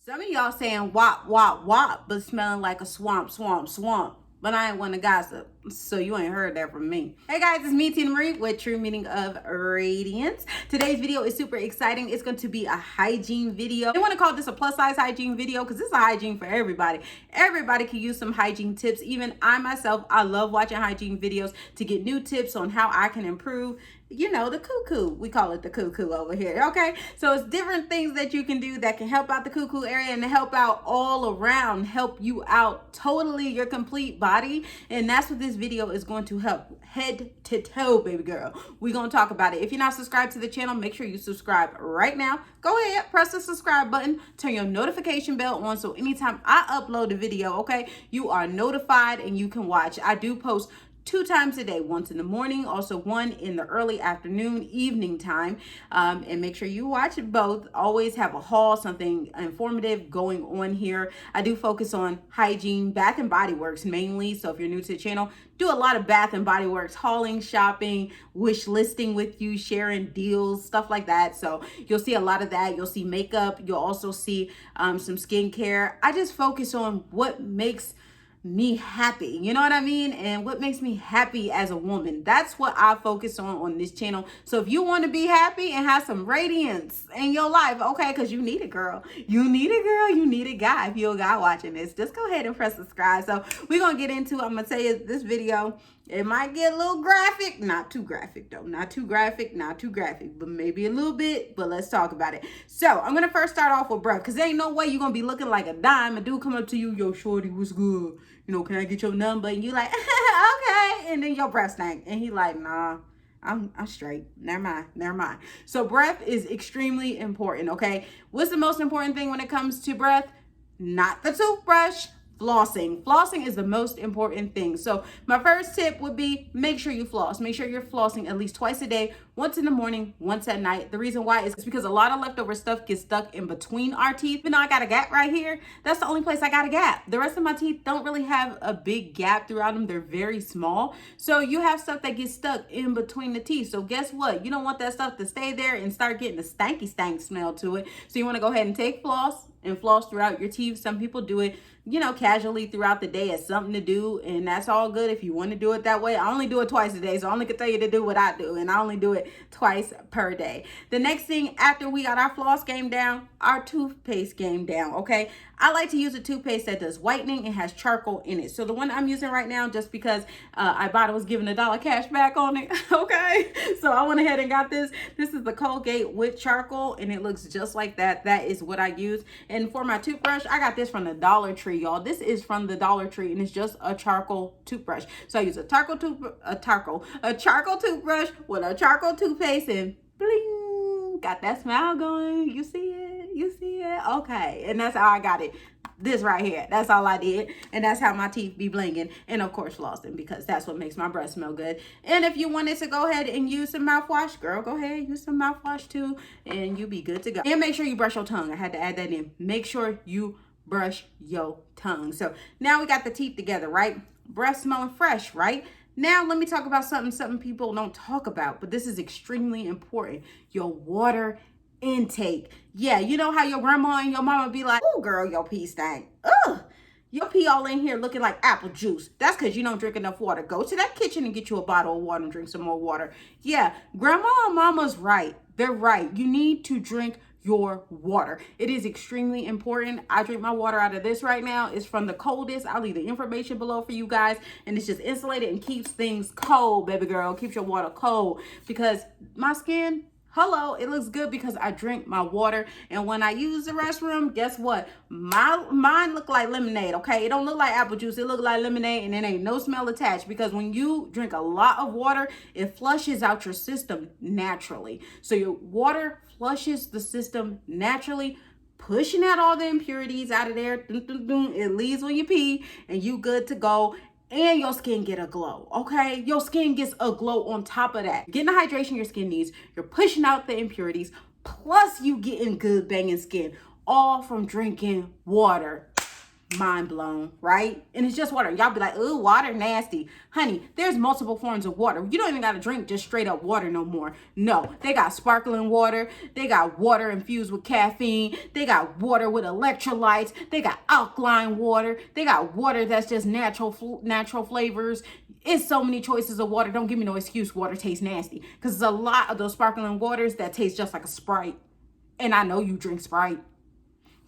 Some of y'all saying wop, wop, wop, but smelling like a swamp, swamp, swamp. But I ain't want to gossip, so you ain't heard that from me. Hey guys, it's me, Tina Marie, with True Meaning of Radiance. Today's video is super exciting. It's going to be a hygiene video. I want to call this a plus size hygiene video because this is a hygiene for everybody. Everybody can use some hygiene tips. Even I myself, I love watching hygiene videos to get new tips on how I can improve, you know, the cuckoo. We call it the cuckoo over here, okay? So it's different things that you can do that can help out the cuckoo area and help out all around, help you out totally your complete body. And that's what this video is going to help, head to toe, baby girl. We're going to talk about it. If you're not subscribed to the channel, make sure you subscribe right now. Go ahead, press the subscribe button, turn your notification bell on so anytime I upload a video, okay, you are notified and you can watch. I do post 2 times a day, once in the morning, also one in the early afternoon, evening time. And make sure you watch both. Always have a haul, something informative going on here. I do focus on hygiene, Bath and Body Works mainly. So if you're new to the channel, do a lot of Bath and Body Works, hauling, shopping, wish listing with you, sharing deals, stuff like that. So you'll see a lot of that. You'll see makeup. You'll also see some skincare. I just focus on what makes me happy, you know what I mean, and what makes me happy as a woman. That's what I focus on this channel. So if you want to be happy and have some radiance in your life, okay, because you need a girl, you need a girl, you need a guy. If you're a guy watching this, just go ahead and press subscribe. So we're gonna get into, I'm gonna tell you, this video, it might get a little graphic, not too graphic though, not too graphic, but maybe a little bit, but let's talk about it. So I'm gonna first start off with breath, because there ain't no way you're gonna be looking like a dime. A dude come up to you, yo shorty, what's good? You know, can I get your number? And you like, okay, and then your breath stank, and he like, nah, I'm straight. Never mind. So breath is extremely important, okay? What's the most important thing when it comes to breath? Not the toothbrush. Flossing. Flossing is the most important thing. So my first tip would be make sure you floss. Make sure you're flossing at least twice a day, once in the morning, once at night. The reason why is because a lot of leftover stuff gets stuck in between our teeth. Even though I got a gap right here, that's the only place I got a gap. The rest of my teeth don't really have a big gap throughout them. They're very small. So you have stuff that gets stuck in between the teeth. So guess what? You don't want that stuff to stay there and start getting a stanky stank smell to it. So you want to go ahead and take floss and floss throughout your teeth. Some people do it, you know, casually throughout the day as something to do, and that's all good if you want to do it that way. I only do it twice a day, so I only can tell you to do what I do, and I only do it twice per day. The next thing after we got our floss game down, our toothpaste game down, okay? I like to use a toothpaste that does whitening and has charcoal in it. So the one I'm using right now, just because Ibotta was giving $1 cash back on it, okay? So I went ahead and got this. This is the Colgate with charcoal, and it looks just like that. That is what I use. And for my toothbrush, I got this from the Dollar Tree, y'all. This is from the Dollar Tree, and it's just a charcoal toothbrush. So I use a charcoal toothbrush with a charcoal toothpaste, and bling, got that smile going. You see it? You see it? Okay. And that's how I got it. This right here. That's all I did. And that's how my teeth be blinging. And of course flossing, because that's what makes my breath smell good. And if you wanted to go ahead and use some mouthwash, girl, go ahead, use some mouthwash too, and you'll be good to go. And make sure you brush your tongue. I had to add that in. Make sure you brush your tongue. So now we got the teeth together, right? Breath smelling fresh, right? Now let me talk about something people don't talk about, but this is extremely important. Your water intake. Yeah, you know how your grandma and your mama be like, oh girl, your pee stank. Ugh, your pee all in here looking like apple juice. That's because you don't drink enough water. Go to that kitchen and get you a bottle of water and drink some more water. Yeah, grandma and mama's right. They're right. You need to drink your water. It is extremely important. I drink my water out of this right now. It's from the Coldest. I'll leave the information below for you guys. And it's just insulated and keeps things cold, baby girl. Keeps your water cold, because my skin, hello, it looks good because I drink my water. And when I use the restroom, guess what? Mine look like lemonade, okay? It don't look like apple juice. It look like lemonade, and it ain't no smell attached, because when you drink a lot of water, it flushes out your system naturally. So your water flushes the system naturally, pushing out all the impurities out of there. It leaves when you pee, and you good to go. And your skin get a glow, okay? Your skin gets a glow on top of that. Getting the hydration your skin needs, you're pushing out the impurities, plus you getting good banging skin, all from drinking water. mind blown, right? And it's just water. Y'all be like, oh, water nasty. Honey, there's multiple forms of water. You don't even got to drink just straight up water no more. No, they got sparkling water. They got water infused with caffeine. They got water with electrolytes. They got alkaline water. They got water that's just natural flavors. It's so many choices of water. Don't give me no excuse water tastes nasty, because there's a lot of those sparkling waters that taste just like a Sprite. And I know you drink Sprite.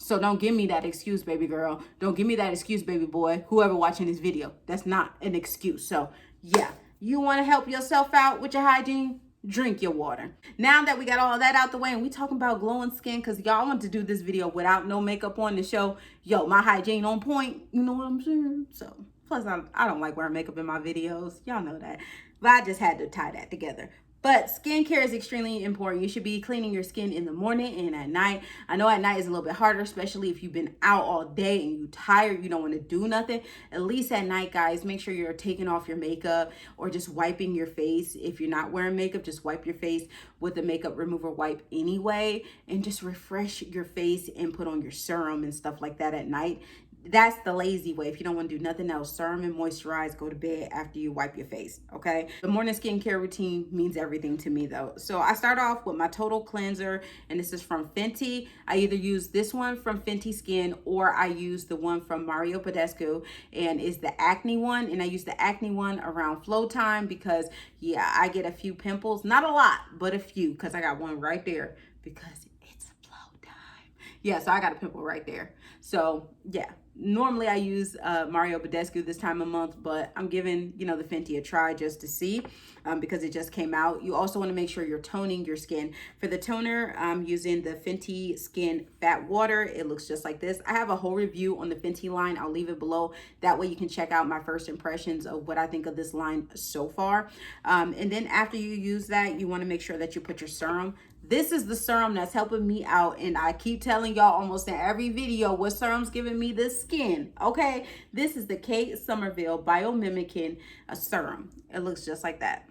So don't give me that excuse, baby girl. Don't give me that excuse, baby boy. Whoever watching this video, that's not an excuse. So yeah, you want to help yourself out with your hygiene? Drink your water. Now that we got all that out the way and we talking about glowing skin, because y'all want to do this video without no makeup on to show, yo, my hygiene on point. You know what I'm saying? So plus I don't like wearing makeup in my videos. Y'all know that. But I just had to tie that together. But skincare is extremely important. You should be cleaning your skin in the morning and at night. I know at night is a little bit harder, especially if you've been out all day and you're tired, you don't want to do nothing. At least at night, guys, make sure you're taking off your makeup or just wiping your face. If you're not wearing makeup, just wipe your face with a makeup remover wipe anyway, and just refresh your face and put on your serum and stuff like that at night. That's the lazy way. If you don't want to do nothing else, serum and moisturize, go to bed after you wipe your face, okay? The morning skincare routine means everything to me though. So I start off with my total cleanser, and this is from Fenty. I either use this one from Fenty Skin or I use the one from Mario Badescu, and it's the acne one. And I use the acne one around flow time because yeah, I get a few pimples, not a lot, but a few, because I got one right there because it's flow time. Yeah, so I got a pimple right there. So yeah, normally I use Mario Badescu this time of month, but I'm giving, you know, the Fenty a try just to see because it just came out. You also want to make sure you're toning your skin. For the toner, I'm using the Fenty Skin Fat Water. It looks just like this. I have a whole review on the Fenty line. I'll leave it below. That way you can check out my first impressions of what I think of this line so far. And then after you use that, you want to make sure that you put your serum. This is the serum that's helping me out, and I keep telling y'all almost in every video what serum's giving me this skin, okay? This is the Kate Somerville Biomimicking Serum. It looks just like that.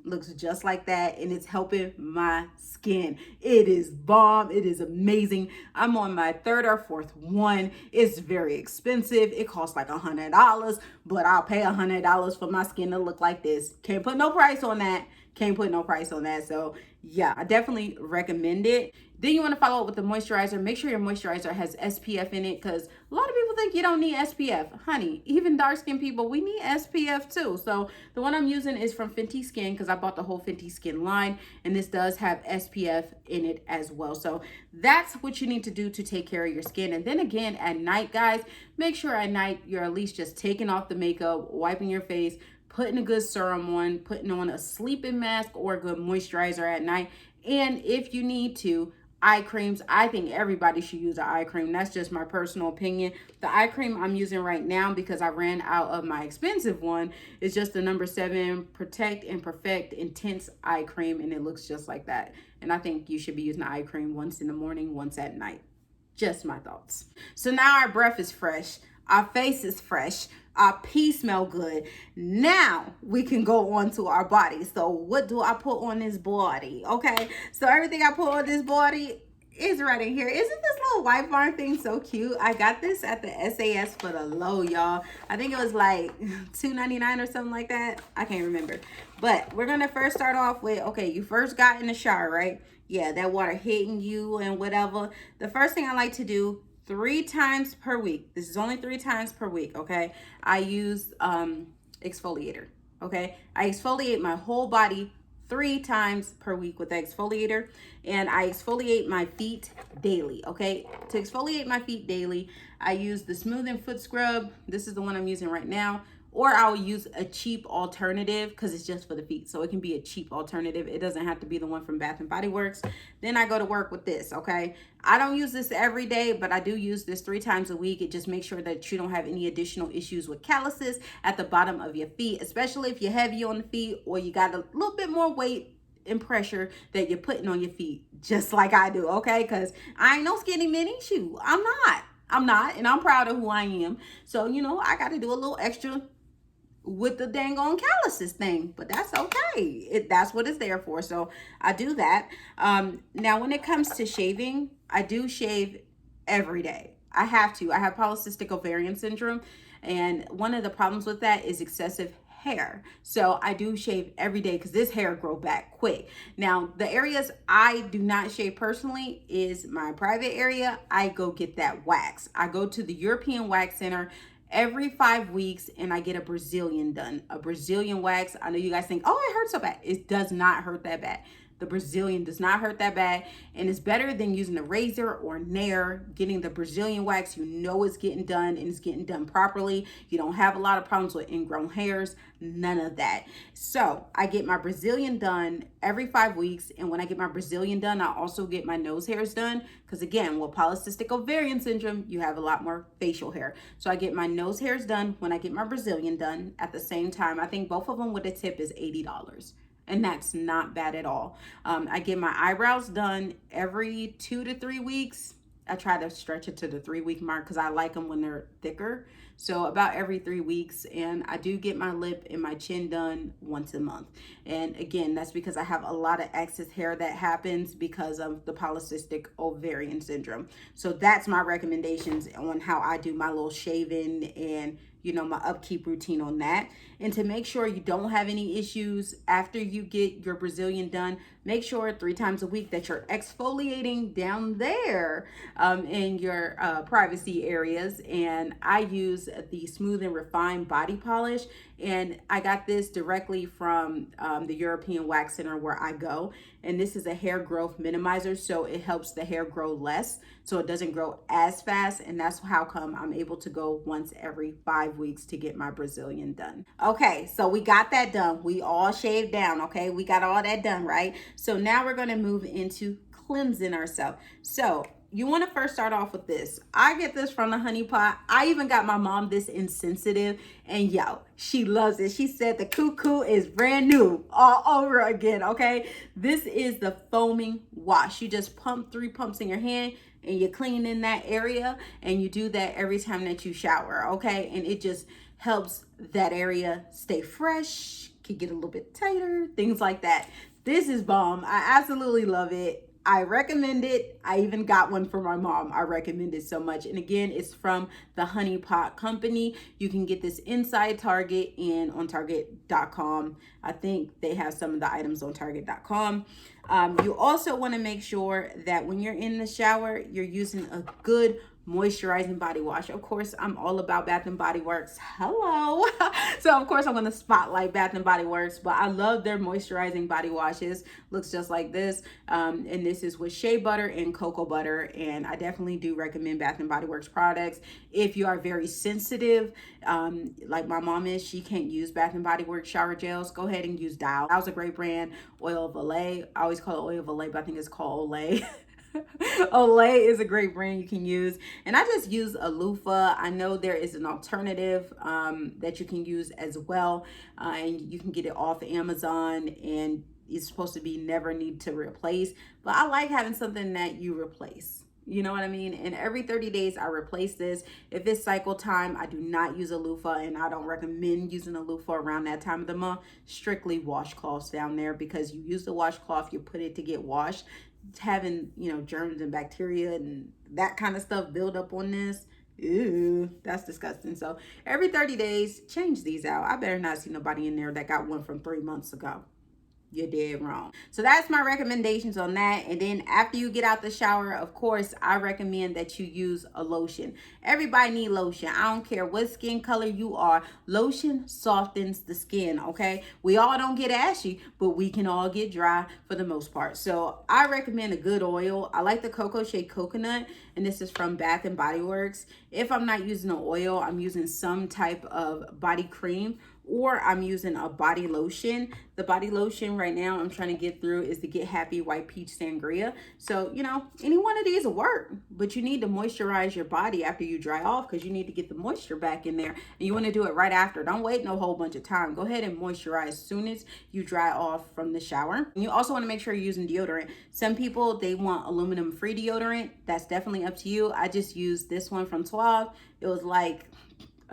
Looks just like that, and it's helping my skin. It is bomb. It is amazing. I'm on my third or fourth one. It's very expensive. It costs like $100, but I'll pay $100 for my skin to look like this. Can't put no price on that. Can't put no price on that. So yeah, I definitely recommend it. Then you want to follow up with the moisturizer. Make sure your moisturizer has SPF in it, because a lot of people think you don't need SPF. Honey, even dark skinned people, we need SPF too. So the one I'm using is from Fenty Skin, because I bought the whole Fenty Skin line, and this does have SPF in it as well. So that's what you need to do to take care of your skin. And then again, at night, guys, make sure at night you're at least just taking off the makeup, wiping your face, putting a good serum on, putting on a sleeping mask or a good moisturizer at night. And if you need to, eye creams. I think everybody should use an eye cream. That's just my personal opinion. The eye cream I'm using right now, because I ran out of my expensive one, is just the number 7 Protect and Perfect Intense Eye Cream, and it looks just like that. And I think you should be using the eye cream once in the morning, once at night. Just my thoughts. So now our breath is fresh. Our face is fresh. Our pee smell good. Now we can go on to our body. So what do I put on this body? Okay, so everything I put on this body is right in here. Isn't this little white barn thing so cute? I got this at the SAS for the low, y'all. I think it was like $2.99 or something like that. I can't remember. But we're gonna first start off with, okay, you first got in the shower, right? Yeah, that water hitting you and whatever. The first thing I like to do 3 times per week. This is only 3 times per week, okay? I use exfoliator, okay? I exfoliate my whole body 3 times per week with the exfoliator, and I exfoliate my feet daily, okay? To exfoliate my feet daily, I use the Smoothing Foot Scrub. This is the one I'm using right now. Or I'll use a cheap alternative, because it's just for the feet. So it can be a cheap alternative. It doesn't have to be the one from Bath & Body Works. Then I go to work with this, okay? I don't use this every day, but I do use this 3 times a week. It just makes sure that you don't have any additional issues with calluses at the bottom of your feet, especially if you're heavy on the feet or you got a little bit more weight and pressure that you're putting on your feet, just like I do, okay? Because I ain't no skinny mini shoe. I'm not, and I'm proud of who I am. So, you know, I got to do a little extra with the dang on calluses thing, but that's okay. That's what it's there for. So I do that. Now when it comes to shaving, I do shave every day. I have to. I have polycystic ovarian syndrome, and one of the problems with that is excessive hair. So I do shave every day because this hair grow back quick. Now, the areas I do not shave personally is my private area. I go get that wax. I go to the European Wax Center every 5 weeks and I get a Brazilian done. A Brazilian wax. I know you guys think, oh, it hurts so bad. It does not hurt that bad. The Brazilian does not hurt that bad, and it's better than using a razor or nair. Getting the Brazilian wax, you know it's getting done and it's getting done properly. You don't have a lot of problems with ingrown hairs, none of that. So I get my Brazilian done every 5 weeks, and when I get my Brazilian done, I also get my nose hairs done, because again, with polycystic ovarian syndrome, you have a lot more facial hair. So I get my nose hairs done when I get my Brazilian done at the same time. I think both of them with a tip is $80. And that's not bad at all. I get my eyebrows done every 2 to 3 weeks. I try to stretch it to the 3-week mark because I like them when they're thicker. So about every 3 weeks. And I do get my lip and my chin done once a month. And again, that's because I have a lot of excess hair that happens because of the polycystic ovarian syndrome. So that's my recommendations on how I do my little shaving and, you know, my upkeep routine on that. And to make sure you don't have any issues after you get your Brazilian done, make sure 3 times a week that you're exfoliating down there in your privacy areas. And I use the Smooth and Refined body polish, and I got this directly from the European Wax Center where I go. And this is a hair growth minimizer, so it helps the hair grow less, so it doesn't grow as fast. And that's how come I'm able to go once every 5 weeks to get my Brazilian done. Okay, so we got that done. We all shaved down, okay? We got all that done, right? So now we're gonna move into cleansing ourselves. So you want to first start off with this. I get this from the Honey Pot. I even got my mom this in Sensitive, and yo, she loves it. She said the cuckoo is brand new all over again, okay? This is the foaming wash. You just pump 3 pumps in your hand and you clean in that area, and you do that every time that you shower, okay? And it just helps that area stay fresh, can get a little bit tighter, things like that. This is bomb. I absolutely love it. I recommend it. I even got one for my mom. I recommend it so much. And again, it's from the Honey Pot Company. You can get this inside Target and on Target.com. I think they have some of the items on Target.com. You also want to make sure that when you're in the shower, you're using a good moisturizing body wash. Of course, I'm all about Bath and Body Works. Hello. So of course I'm going to spotlight Bath and Body Works, but I love their moisturizing body washes. Looks just like this. And this is with shea butter and cocoa butter. And I definitely do recommend Bath and Body Works products. If you are very sensitive, like my mom is, she can't use Bath and Body Works shower gels, go ahead and use Dial. Dial's a great brand. Oil of Olay. I always call it Oil of Olay, but I think it's called Olay. Olay is a great brand you can use. And I just use a loofah. I know there is an alternative that you can use as well. And you can get it off Amazon, and it's supposed to be never need to replace. But I like having something that you replace. You know what I mean? And every 30 days I replace this. If it's cycle time, I do not use a loofah, and I don't recommend using a loofah around that time of the month. Strictly washcloths down there, because you use the washcloth, you put it to get washed. Having, you know, germs and bacteria and that kind of stuff build up on this. Ew, that's disgusting. So every 30 days, change these out. I better not see nobody in there that got one from 3 months ago. You're dead wrong. So that's my recommendations on that. And then after you get out the shower, of course, I recommend that you use a lotion. Everybody need lotion. I don't care what skin color you are. Lotion softens the skin, okay? We all don't get ashy, but we can all get dry for the most part. So I recommend a good oil. I like the Cocoa Shea Coconut, and this is from Bath and Body Works. If I'm not using an oil, I'm using some type of body cream, or I'm using a body lotion. The body lotion right now I'm trying to get through is the Get Happy White Peach Sangria. So, you know, any one of these will work, but you need to moisturize your body after you dry off, because you need to get the moisture back in there, and you want to do it right after. Don't wait no whole bunch of time. Go ahead and moisturize as soon as you dry off from the shower. And you also want to make sure you're using deodorant. Some people, they want aluminum free deodorant. That's definitely up to you. I just used this one from Suave. It was like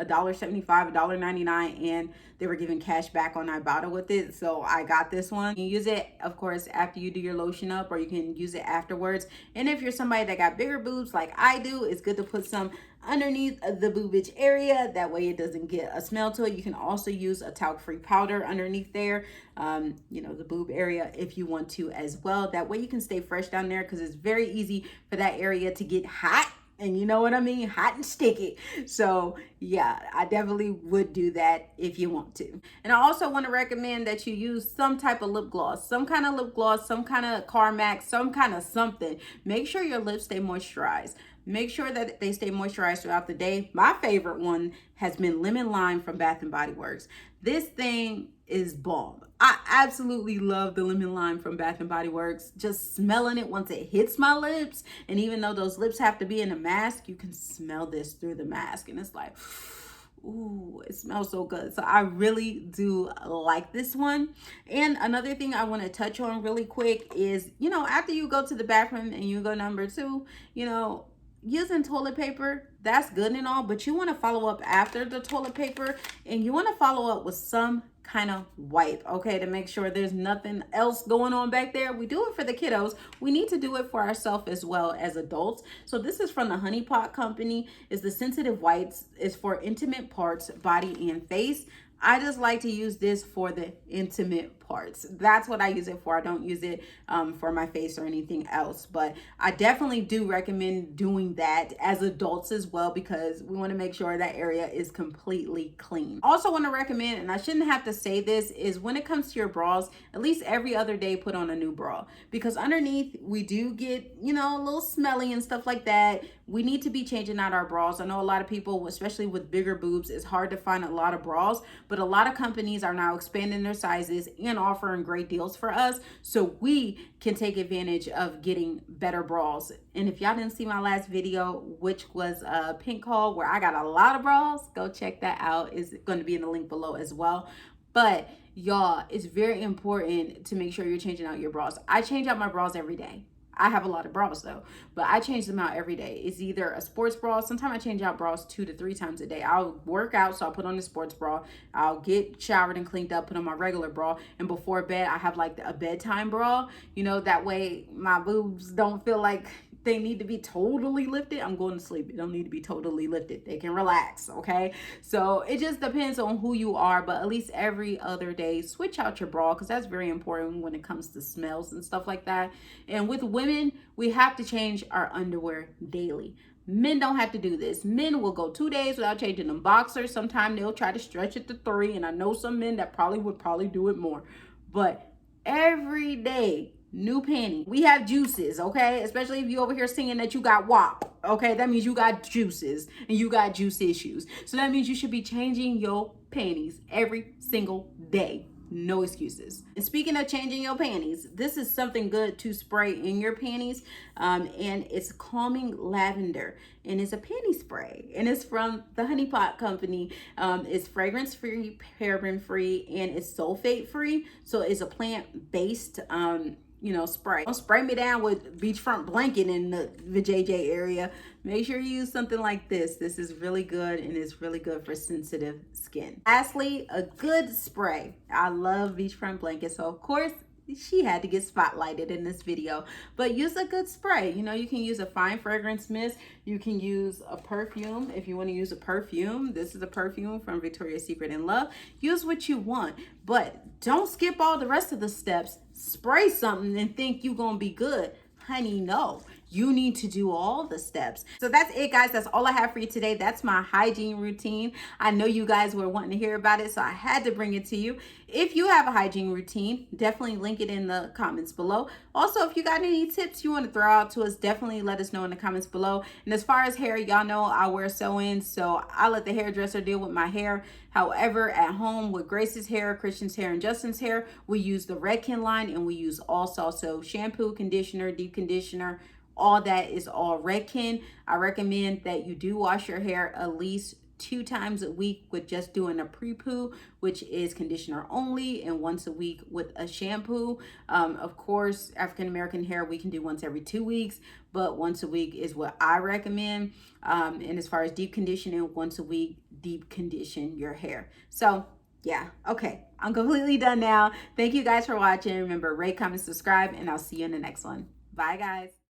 $1.75, $1.99, and they were giving cash back on Ibotta with it. So I got this one. You can use it, of course, after you do your lotion up, or you can use it afterwards. And if you're somebody that got bigger boobs like I do, it's good to put some underneath the boobage area. That way it doesn't get a smell to it. You can also use a talc-free powder underneath there, you know, the boob area, if you want to as well. That way you can stay fresh down there, because it's very easy for that area to get hot. And you know what I mean? Hot and sticky. So yeah, I definitely would do that if you want to. And I also want to recommend that you use some type of lip gloss, some kind of lip gloss, some kind of Carmax, some kind of something. Make sure your lips stay moisturized. Make sure that they stay moisturized throughout the day. My favorite one has been Lemon Lime from Bath and Body Works. This thing is bomb. I absolutely love the Lemon Lime from Bath and Body Works. Just smelling it once it hits my lips, and even though those lips have to be in a mask, you can smell this through the mask, and it's like, ooh, it smells so good. So I really do like this one. And another thing I want to touch on really quick is, you know, after you go to the bathroom and you go number 2, you know, using toilet paper, that's good and all, but you want to follow up after the toilet paper, and you want to follow up with some kind of wipe, okay, to make sure there's nothing else going on back there. We do it for the kiddos. We need to do it for ourselves as well as adults. So this is from the Honey Pot Company. It's the sensitive wipes. It's for intimate parts, body and face. I just like to use this for the intimate parts. That's what I use it for. I don't use it for my face or anything else, but I definitely do recommend doing that as adults as well, because we want to make sure that area is completely clean. Also want to recommend, and I shouldn't have to say this, is when it comes to your bras, at least every other day put on a new bra, because underneath we do get, you know, a little smelly and stuff like that. We need to be changing out our bras. I know a lot of people, especially with bigger boobs, it's hard to find a lot of bras, but a lot of companies are now expanding their sizes and offering great deals for us, so we can take advantage of getting better bras. And if y'all didn't see my last video, which was a pink haul where I got a lot of bras, go check that out. It's going to be in the link below as well. But y'all, it's very important to make sure you're changing out your bras. I change out my bras every day. I have a lot of bras though, but I change them out every day. It's either a sports bra. Sometimes I change out bras 2 to 3 times a day. I'll work out, so I'll put on the sports bra. I'll get showered and cleaned up, put on my regular bra. And before bed, I have like a bedtime bra. You know, that way my boobs don't feel like they need to be totally lifted. I'm going to sleep. It don't need to be totally lifted. They can relax, okay? So it just depends on who you are, but at least every other day, switch out your bra, because that's very important when it comes to smells and stuff like that. And with women, we have to change our underwear daily. Men don't have to do this. Men will go 2 days without changing them boxers. Sometimes they'll try to stretch it to 3, and I know some men that would do it more. But every day, new panties. We have juices, okay? Especially if you over here singing that you got WAP, okay? That means you got juices and you got juice issues. So that means you should be changing your panties every single day. No excuses. And speaking of changing your panties, this is something good to spray in your panties, and it's calming lavender, and it's a panty spray, and it's from the Honey Pot Company. It's fragrance free, paraben free, and it's sulfate free. So it's a plant-based you know, spray. Don't spray me down with beachfront blanket in the JJ area. Make sure you use something like this. This is really good, and it's really good for sensitive skin. Lastly, a good spray. I love beachfront blankets, so of course she had to get spotlighted in this video. But use a good spray. You know, you can use a fine fragrance mist. You can use a perfume if you want to use a perfume. This is a perfume from Victoria's Secret and Love. Use what you want, but don't skip all the rest of the steps. Spray something and think you're gonna be good. Honey, no. You need to do all the steps. So that's it, guys. That's all I have for you today. That's my hygiene routine. I know you guys were wanting to hear about it, so I had to bring it to you. If you have a hygiene routine, definitely link it in the comments below. Also, if you got any tips you want to throw out to us, definitely let us know in the comments below. And as far as hair, y'all know I wear sew-ins, so I let the hairdresser deal with my hair. However, at home with Grace's hair, Christian's hair, and Justin's hair, we use the Rakuten line, and we use all so shampoo, conditioner, deep conditioner. All that is all Rakuten. I recommend that you do wash your hair at least 2 times a week with just doing a pre-poo, which is conditioner only, and once a week with a shampoo. Of course, African American hair we can do once every 2 weeks, but once a week is what I recommend. And as far as deep conditioning, once a week, deep condition your hair. So yeah, okay, I'm completely done now. Thank you guys for watching. Remember, rate, comment, subscribe, and I'll see you in the next one. Bye guys.